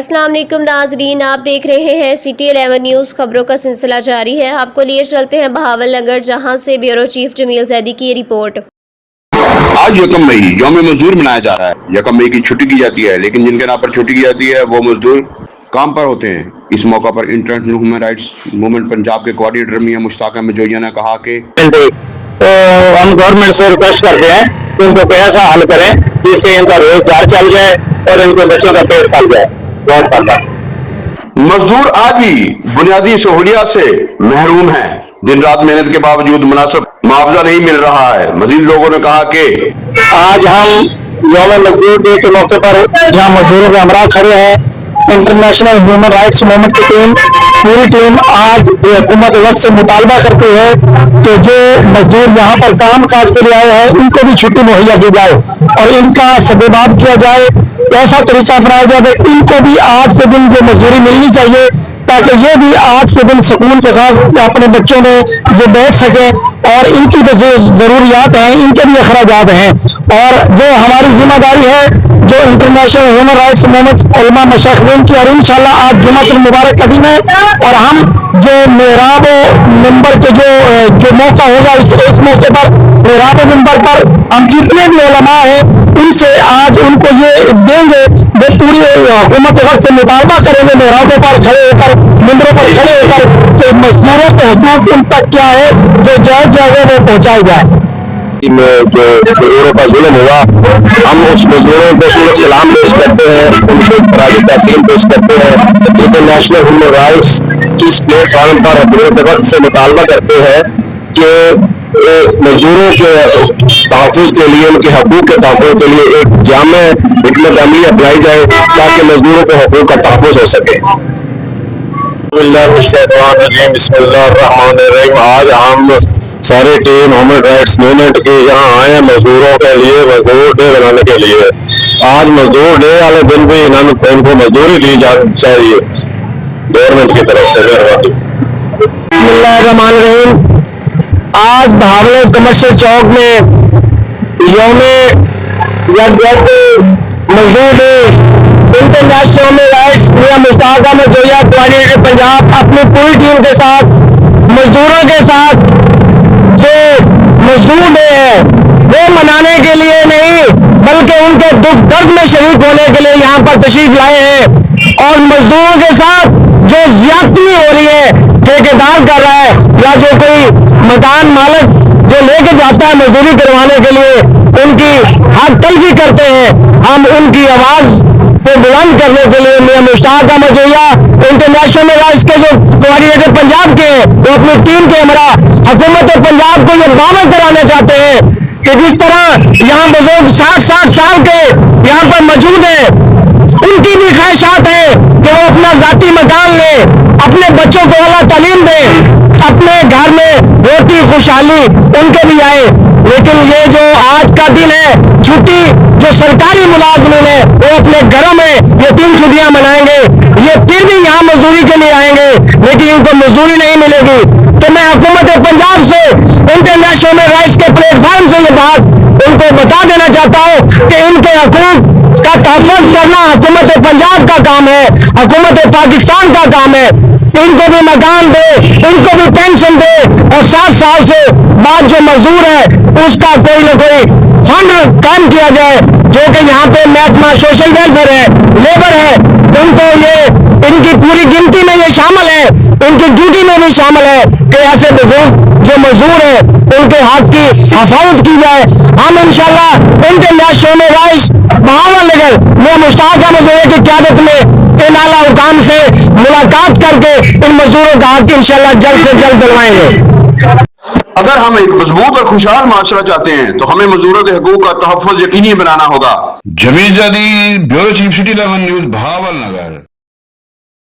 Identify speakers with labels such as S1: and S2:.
S1: अस्सलाम वालेकुम नाजरीन, आप देख रहे हैं सिटी 11 न्यूज़। खबरों का सिलसिला जारी है। आपको लिए चलते हैं बहावल नगर, जहां से ब्यूरो चीफ जमील जैदी की रिपोर्ट।
S2: आज यकम मई यौम मजदूर मनाया जा रहा है। यकम मई की छुट्टी की जाती है, लेकिन जिनके नाम पर छुट्टी की जाती है वो मजदूर काम पर होते हैं। इस मौका पर international human rights movement Punjab के कोऑर्डिनेटर मियां मुश्ताक मजोइया ने कहा कि
S3: तो हम गवर्नमेंट से रिक्वेस्ट करते हैं कि उनको कोई ऐसा हल करें जिससे इनका रोजगार चल जाए और इनके बच्चों का पेट पल जाए। बहुत पता
S2: मजदूर आज भी बुनियादी सहूलियात से महरूम हैं। दिन रात मेहनत के बावजूद मुनासिब मुआवजा नहीं मिल रहा है। मजीद लोगों ने कहा कि
S3: आज हम यौम मजदूर डे के मौके पर जहाँ मजदूरों के हमरा खड़े हैं, इंटरनेशनल ह्यूमन राइट्स मूवमेंट की टीम, पूरी टीम आज हुकूमत वक्त से मुतालबा करती है कि जो मजदूर यहाँ पर काम काज के लिए आए हैं उनको भी छुट्टी मुहैया की जाए और इनका सदबाब किया जाए। ऐसा तरीका अपनाया जाए इनको भी आज के दिन जो मजदूरी मिलनी चाहिए, ताकि ये भी आज के दिन सुकून के साथ अपने बच्चों में जो बैठ सके और इनकी जो जरूरियात हैं इनके भी अखराजात हैं। और जो हमारी जिम्मेदारी है जो इंटरनेशनल ह्यूमन राइट्स मूवमेंट उलमा मशाइखीन की, और इंशाल्लाह आज जुमातुल मुबारक का दिन है और हम जो मेहराब मिंबर के जो मौका होगा इस मौके पर मेहराब मिंबर पर हम जितने भी उलमा हैं उनसे आज उनको ये देंगे, वो पूरी हुकूमत वक्त से मुतालबा करेंगे मेहराबों पर खड़े होकर, मिंबरों पर खड़े होकर कि मजदूरों के हुकूक उन तक क्या है जो जायज है वो पहुंचाई जाए। जो मजदूरों का जुल्म हुआ, हम उस मजदूरों को सूरत सलाम पेश करते हैं, उनको राजी तहसीन पेश करते हैं। इंटरनेशनल ह्यूमन राइट्स की प्लेटफॉर्म पर हुकूमत वक्त से मुतालबा करते हैं कि मजदूरों के तहफ़्फ़ुज़ के लिए, उनके हकूक़ के तहफ़्फ़ुज़ के लिए एक जामे हिकमत अमली अपनाई जाए ताकि मजदूरों के हकूक़ का तहफ़्फ़ुज़ हो सके। बिस्मिल्लाहिर्रहमानिर्रहीम। आज हम सारी टीम ह्यूमन राइट्स मूवमेंट की यहाँ आए हैं मजदूरों के लिए मजदूर डे बनाने के लिए। आज मजदूर डे वाले दिन भी इनको मजदूरी दी जानी चाहिए गवर्नमेंट की तरफ से। बिस्मिल्लाहिर्रहमानिर्रहीम। आज बहावल कमर्शियल चौक में यौम मजदूर डे इंटरनेशनल ह्यूमन राइट्स मियां मुश्ताक मजोइया कोऑर्डिनेटर पंजाब अपनी पूरी टीम के साथ मजदूरों के साथ जो मजदूर डे है वो मनाने के लिए नहीं बल्कि उनके दुख दर्द में शरीक होने के लिए यहाँ पर तशरीफ लाए हैं। और मजदूरों के साथ जो ज्यादती हो रही है, ठेकेदार कर रहा है या जो कोई मकान मालिक जो लेके जाता है मजदूरी करवाने के लिए, उनकी हक तलफी करते हैं। हम उनकी आवाज को बुलंद करने के लिए मियां मुश्ताक मजोइया इंटरनेशनल राइट्स के जो कोऑर्डिनेटर पंजाब के हैं वो अपनी टीम के हमरा हुकूमत पंजाब को ये दावा कराना चाहते हैं कि जिस तरह यहाँ बुजुर्ग 60-60 साल के यहाँ पर मौजूद हैं, उनकी भी ख्वाहिशात है कि वो अपना जाती मकान लें, अपने बच्चों को अल्लाह तालीम दें, अपने घर में रोटी खुशहाली उनके भी आए। लेकिन ये जो आज का दिन है छुट्टी, जो सरकारी मुलाजमिन है वो अपने घरों में ये 3 छुट्टियां मनाएंगे, ये फिर भी यहाँ मजदूरी के लिए आएंगे लेकिन इनको मजदूरी नहीं मिलेगी। तो मैं हुकूमत पंजाब से इंटरनेशनल राइट्स के प्लेटफॉर्म से ये बात उनको बता देना चाहता हूँ कि इनके हकूक का तहफ़्फ़ुज़ करना हुकूमत पंजाब का काम है, हुकूमत पाकिस्तान का काम है। इनको भी मकान दे, इनको भी पेंशन दे और 60 साल से बाद जो मजदूर है उसका कोई ना कोई फंड काम किया जाए, जो कि यहाँ पे महकमा सोशल वेलफेयर है, लेबर है, उनको ये इनकी पूरी गिनती में ये शामिल है, इनकी ड्यूटी में भी शामिल है कि ऐसे बुजुर्ग जो मजदूर है उनके हक की हिफाजत की जाए। हम इंशाल्लाह इंटरनेशनल राइट्स बहावल नगर मियां मुश्ताक मजोइया की क़यादत में इन आला हुकाम से मुलाकात करके इन मजदूरों का हक इंशाल्लाह जल्द से जल्द दिलवाएंगे।
S2: अगर हम एक मजबूत और खुशहाल माशरा चाहते हैं तो हमें मजदूरों के हकूक का तहफ़्फ़ुज़ यकीनी बनाना होगा। Jamil Zaidi, bureau chief, city 11 news, Bahawal नगर।